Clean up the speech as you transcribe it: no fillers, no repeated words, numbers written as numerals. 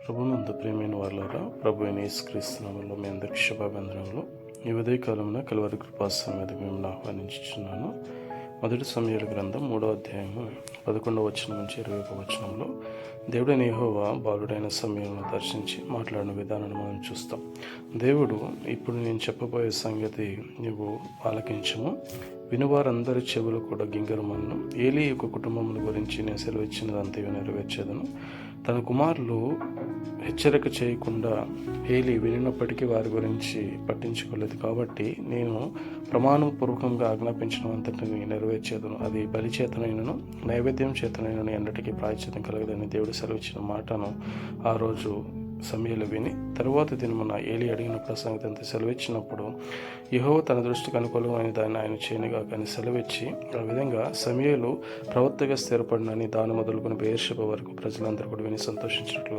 ప్రభునందు ప్రియమైన వాళ్ళారా, ప్రభు అయిన యేసుక్రీస్తు నామములో మీ అందరికీ శుభాభివందనములు. ఈ ఉదయకాలంలో కలువరి కృపాసనం మీద మిమ్మల్ని ఆహ్వానించుచున్నాను. మొదటి సమూయేలు గ్రంథం 3వ అధ్యాయము 11వ వచనం నుంచి 20వ వచనంలో దేవుడైన యెహోవా బాలుడైన సమూయేలును దర్శించి మాట్లాడిన విధానాన్ని మనం చూస్తాం. దేవుడు, ఇప్పుడు నేను చెప్పబోయే సంగతి నువ్వు ఆలకించము, వినువారందరి చెవులు కూడా గింగరమన్ను. ఏలీ యొక్క కుటుంబముల గురించి నేను సెలవిచ్చినదంతయు నెరవేర్చేదను. తన కుమారులు హెచ్చరిక చేయకుండా ఏలీ వినినప్పటికీ వారి గురించి పట్టించుకోలేదు. కాబట్టి నేను ప్రమాణపూర్వకంగా ఆజ్ఞాపించిన అంతటిని నెరవేర్చేదను. అది బలి చేతనైనను నైవేద్యం చేతనైనను ఎన్నటికీ ప్రాయశ్చిత్తం కలగదని దేవుడు సెలవిచ్చిన మాటను ఆ రోజు సమూయేలు విని, తరువాత దినమున ఏలీ అడిగినప్పుడు సంగతి అంతా సెలవిచ్చినప్పుడు యెహోవా తన దృష్టికి అనుకూలమైన దాన్ని ఆయన చేయనుగా కానీ సెలవిచ్చి, ఆ విధంగా సమూయేలు ప్రవక్తగా స్థిరపడినని దాని మొదలుకొని బెయేర్షెబా వరకు ప్రజలందరూ కూడా విని సంతోషించినట్లు